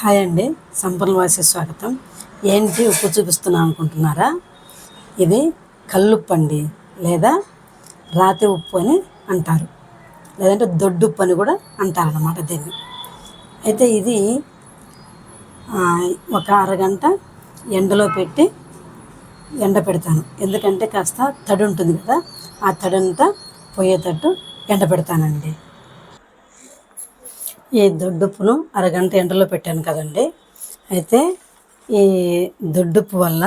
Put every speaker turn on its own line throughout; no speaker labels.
Hi అండి, సంపూర్ణ వాసి స్వాగతం. ఏంటి ఉప్పు చూపిస్తున్నాను అనుకుంటున్నారా? ఇది కల్లుప్పు అండి, లేదా రాతి ఉప్పు అని అంటారు, లేదంటే దొడ్డుప్పు అని కూడా అంటారన్నమాట దీన్ని. అయితే ఇది ఒక అరగంట ఎండలో పెట్టి పెడతాను. ఎందుకంటే కాస్త తడి ఉంటుంది కదా, ఆ తడంతా పోయేటట్టు పెడతానండి. ఈ దొడ్డుప్పును అరగంట ఎండలో పెట్టాను కదండి. అయితే ఈ దొడ్డుప్పు వల్ల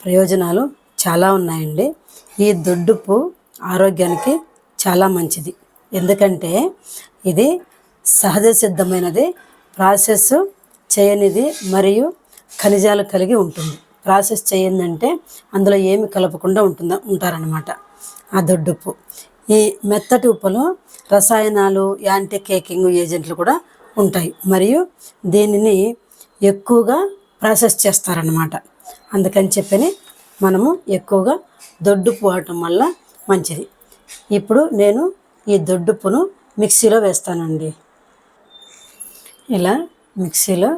ప్రయోజనాలు చాలా ఉన్నాయండి. ఈ దొడ్డుప్పు ఆరోగ్యానికి చాలా మంచిది. ఎందుకంటే ఇది సహజ సిద్ధమైనది, ప్రాసెస్ చేయనిది మరియు ఖనిజాలు కలిగి ఉంటుంది. ప్రాసెస్ చేయందంటే అందులో ఏమి కలపకుండా ఉంటారనమాట ఆ దొడ్డుప్పు. ఈ మెత్తటి ఉప్పులో రసాయనాలు, యాంటీ కేకింగ్ ఏజెంట్లు కూడా ఉంటాయి మరియు దీనిని ఎక్కువగా ప్రాసెస్ చేస్తారన్నమాట. అందుకని చెప్పని మనము ఎక్కువగా దొడ్డుప్పు వాడటం వల్ల మంచిది. ఇప్పుడు నేను ఈ దొడ్డుప్పును మిక్సీలో వేస్తానండి. ఇలా మిక్సీలో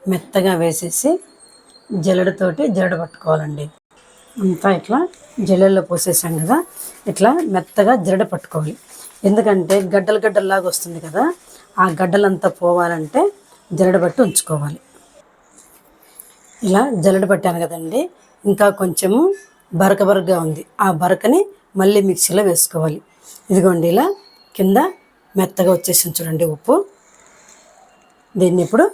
మెత్తగా వేసేసి జల్లెడతోటి జల్లెడ పట్టుకోవాలండి. అంతా ఇట్లా జల్లెల్లో పోసేసాం కదా, ఇట్లా మెత్తగా జల్లెడ పట్టుకోవాలి. ఎందుకంటే గడ్డలాగా వస్తుంది కదా, ఆ గడ్డలంతా పోవాలంటే జల్లెడ పట్టి ఉంచుకోవాలి. ఇలా జల్లెడ పట్టాను కదండి, ఇంకా కొంచెము బరకగా ఉంది. ఆ బరకని మళ్ళీ మిక్సీలో వేసుకోవాలి. ఇదిగోండి, ఇలా కింద మెత్తగా వచ్చేసి చూడండి ఉప్పు. దీన్ని ఇప్పుడు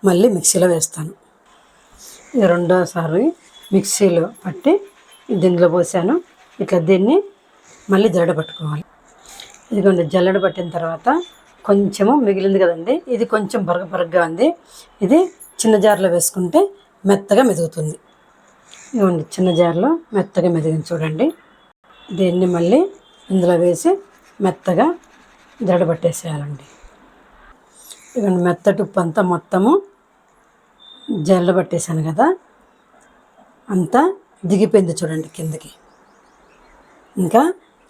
మళ్ళీ మిక్సీలో వేస్తాను. ఇది రెండోసారి మిక్సీలో పట్టి దీనిలో పోసాను. ఇట్లా దీన్ని మళ్ళీ జల్లెడ పట్టుకోవాలి. ఇదిగోండి, జల్లెడ పట్టిన తర్వాత కొంచెము మిగిలింది కదండి, ఇది కొంచెం బరకగా ఉంది. ఇది చిన్న జార్లో వేసుకుంటే మెత్తగా మెదుగుతుంది. ఇదిగోండి, చిన్న జార్లో మెత్తగా మెదిగింది చూడండి. దీన్ని మళ్ళీ ఇందులో వేసి మెత్తగా జల్లెడ పట్టేసేయాలండి. ఇదిగోండి, మెత్తటి ఉప్పు అంతా మొత్తము జల్లెడ పట్టేసాను కదా, అంతా దిగిపోయింది చూడండి కిందకి. ఇంకా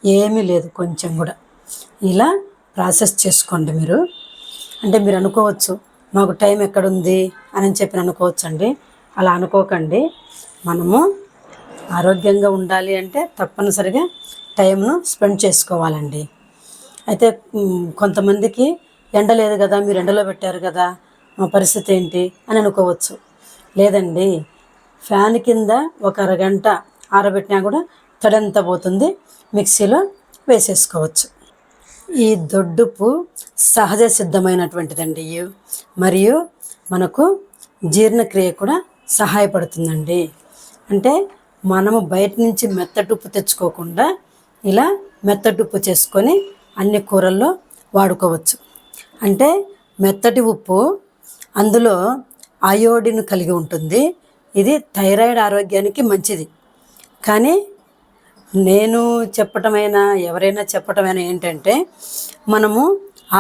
ఏమీ లేదు కొంచెం కూడా. ఇలా ప్రాసెస్ చేసుకోండి మీరు. అంటే మీరు అనుకోవచ్చు, మాకు టైం ఎక్కడుంది అని చెప్పి అనుకోవచ్చు అండి. అలా అనుకోకండి. మనము ఆరోగ్యంగా ఉండాలి అంటే తప్పనిసరిగా టైంను స్పెండ్ చేసుకోవాలండి. అయితే కొంతమందికి ఎండ లేదు కదా, మీరు ఎండలో పెట్టారు కదా, మా పరిస్థితి ఏంటి అని అనుకోవచ్చు. లేదండి, ఫ్యాన్ కింద ఒక అరగంట ఆరబెట్టినా కూడా తడంతా పోతుంది, మిక్సీలో వేసేసుకోవచ్చు. ఈ దొడ్డుప్పు సహజ సిద్ధమైనటువంటిదండి మరియు మనకు జీర్ణక్రియ కూడా సహాయపడుతుందండి. అంటే మనము బయట నుంచి మెత్తటి ఉప్పు తెచ్చుకోకుండా ఇలా మెత్తటి ఉప్పు చేసుకొని అన్ని కూరల్లో వాడుకోవచ్చు. అంటే మెత్తటి ఉప్పు అందులో అయోడిన్ కలిగి ఉంటుంది. ఇది థైరాయిడ్ ఆరోగ్యానికి మంచిది. కానీ నేను చెప్పటమైనా ఎవరైనా చెప్పటమైనా ఏంటంటే, మనము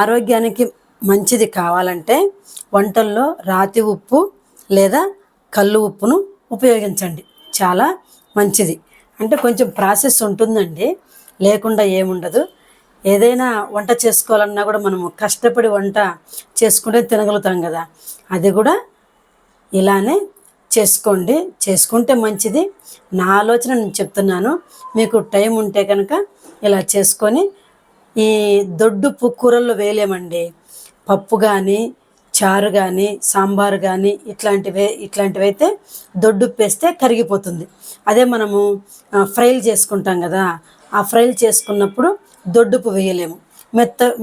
ఆరోగ్యానికి మంచిది కావాలంటే వంటల్లో రాతి ఉప్పు లేదా కల్లు ఉప్పును ఉపయోగించండి, చాలా మంచిది. అంటే కొంచెం ప్రాసెస్ ఉంటుందండి, లేకుండా ఏముండదు. ఏదైనా వంట చేసుకోవాలన్నా కూడా మనము కష్టపడి వంట చేసుకుంటే తినగలుగుతాం కదా, అది కూడా ఇలానే చేసుకోండి, చేసుకుంటే మంచిది. నా ఆలోచన నేను చెప్తున్నాను. మీకు టైం ఉంటే కనుక ఇలా చేసుకొని, ఈ దొడ్డుప్పు కూరల్లో వేయలేమండి. పప్పు కానీ, చారు కానీ, సాంబారు కానీ ఇట్లాంటివైతే దొడ్డుప్పు వేస్తే కరిగిపోతుంది. అదే మనము ఫ్రైలు చేసుకుంటాం కదా, ఆ ఫ్రైలు చేసుకున్నప్పుడు దొడ్డుప్పు వేయలేము,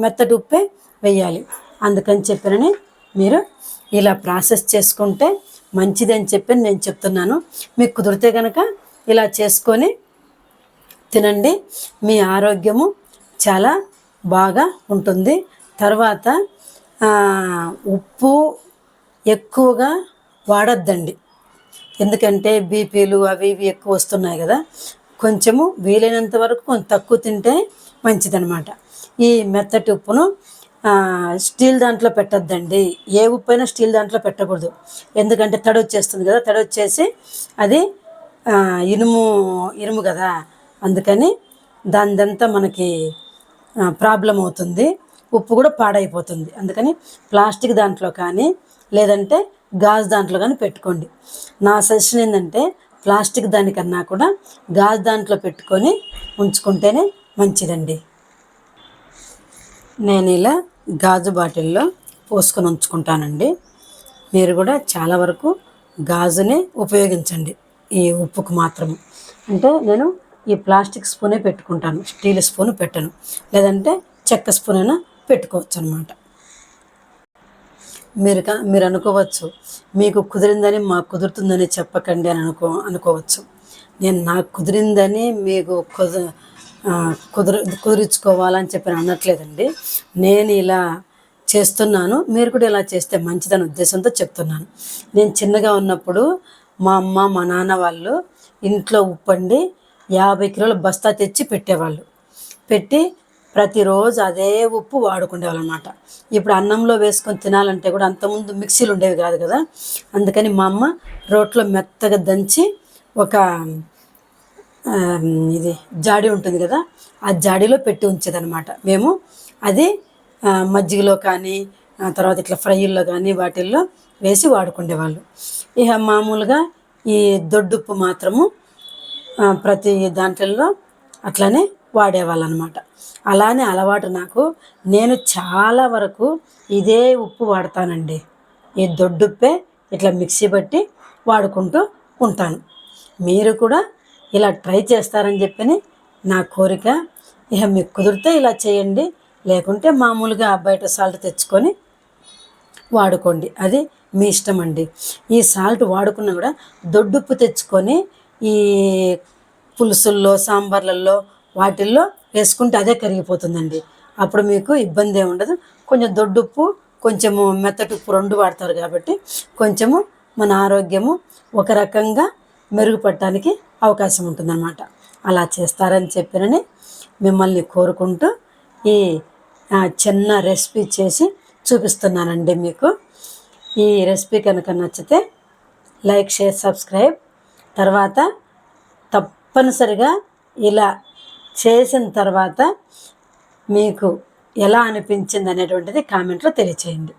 మెత్తటి ఉప్పే వేయాలి. అందుకని చెప్పినని మీరు ఇలా ప్రాసెస్ చేసుకుంటే మంచిది అని చెప్పి నేను చెప్తున్నాను. మీకు కుదిరితే కనుక ఇలా చేసుకొని తినండి, మీ ఆరోగ్యము చాలా బాగా ఉంటుంది. తర్వాత ఉప్పు ఎక్కువగా వాడద్దండి, ఎందుకంటే బీపీలు అవి ఇవి ఎక్కువ వస్తున్నాయి కదా. కొంచెము వీలైనంత వరకు కొంచెం తక్కువ తింటే మంచిదన్నమాట. ఈ మెత్తటి ఉప్పును స్టీల్ దాంట్లో పెట్టద్దండి. ఏ ఉప్పు అయినా స్టీల్ దాంట్లో పెట్టకూడదు, ఎందుకంటే తడి వచ్చేస్తుంది కదా, తడి వచ్చేసి అది ఇనుము కదా, అందుకని దానిదంతా మనకి ప్రాబ్లం అవుతుంది. ఉప్పు కూడా పాడైపోతుంది. అందుకని ప్లాస్టిక్ దాంట్లో కానీ లేదంటే గాజు దాంట్లో కానీ పెట్టుకోండి. నా సజెషన్ ఏంటంటే ప్లాస్టిక్ దానికన్నా కూడా గాజు దాంట్లో పెట్టుకొని ఉంచుకుంటేనే మంచిదండి. నేను ఇలా గాజు బాటిల్లో పోసుకొని ఉంచుకుంటానండి. మీరు కూడా చాలా వరకు గాజునే ఉపయోగించండి ఈ ఉప్పుకు మాత్రము. అంటే నేను ఈ ప్లాస్టిక్ స్పూనే పెట్టుకుంటాను, స్టీల్ స్పూన్ పెట్టను. లేదంటే చెక్క స్పూన్ అయినా పెట్టుకోవచ్చు అనమాట. మీరు అనుకోవచ్చు, మీకు కుదిరిందని మాకు కుదురుతుందని చెప్పకండి అని అనుకోవచ్చు. నేను నాకు కుదిరిందని మీకు కుదిరించుకోవాలని చెప్పి అనట్లేదండి. నేను ఇలా చేస్తున్నాను, మీరు కూడా ఇలా చేస్తే మంచిదని ఉద్దేశంతో చెప్తున్నాను. నేను చిన్నగా ఉన్నప్పుడు మా అమ్మ మా నాన్న వాళ్ళు ఇంట్లో ఉప్పండి 50 కిలోల బస్తా తెచ్చి పెట్టేవాళ్ళు. పెట్టి ప్రతిరోజు అదే ఉప్పు వాడుకునేవాళ్ళు అనమాట. ఇప్పుడు అన్నంలో వేసుకొని తినాలంటే కూడా అంతకుముందు మిక్సీలు ఉండేవి కాదు కదా. అందుకని మా అమ్మ రోట్లో మెత్తగా దంచి ఒక ఇది జాడి ఉంటుంది కదా, ఆ జాడీలో పెట్టి ఉంచేదనమాట. మేము అది మజ్జిగలో కానీ తర్వాత ఇట్లా ఫ్రైల్లో కానీ వాటిల్లో వేసి వాడుకునేవాళ్ళు. ఇక మామూలుగా ఈ దొడ్డుప్పు మాత్రము ప్రతి దాంట్లో అట్లనే వాడేవాళ్ళు అనమాట. అలానే అలవాటు నాకు. నేను చాలా వరకు ఇదే ఉప్పు వాడతానండి. ఈ దొడ్డుప్పే ఇట్లా మిక్సీ బట్టి వాడుకుంటూ ఉంటాను. మీరు కూడా ఇలా ట్రై చేస్తారని చెప్పి నా కోరిక. ఇక మీకు కుదిరితే ఇలా చేయండి, లేకుంటే మామూలుగా బయట సాల్ట్ తెచ్చుకొని వాడుకోండి, అది మీ ఇష్టం అండి. ఈ సాల్ట్ వాడుకున్నా కూడా దొడ్డుప్పు తెచ్చుకొని ఈ పులుసుల్లో సాంబార్లలో వాటిల్లో వేసుకుంటే అదే కరిగిపోతుందండి. అప్పుడు మీకు ఇబ్బంది ఏమి ఉండదు. కొంచెం దొడ్డుప్పు కొంచెము మెత్తటుప్పు 2 వాడతారు కాబట్టి కొంచెము మన ఆరోగ్యము ఒక రకంగా మెరుగుపడటానికి అవకాశం ఉంటుందన్నమాట. అలా చేస్తారని చెప్పినని మిమ్మల్ని కోరుకుంటూ ఈ చిన్న రెసిపీ చేసి చూపిస్తున్నానండి మీకు. ఈ రెసిపీ కనుక నచ్చితే లైక్, షేర్, సబ్స్క్రైబ్. తర్వాత తప్పనిసరిగా ఇలా చేసిన తర్వాత మీకు ఎలా అనిపించింది అనేటువంటిది కామెంట్లో తెలియచేయండి.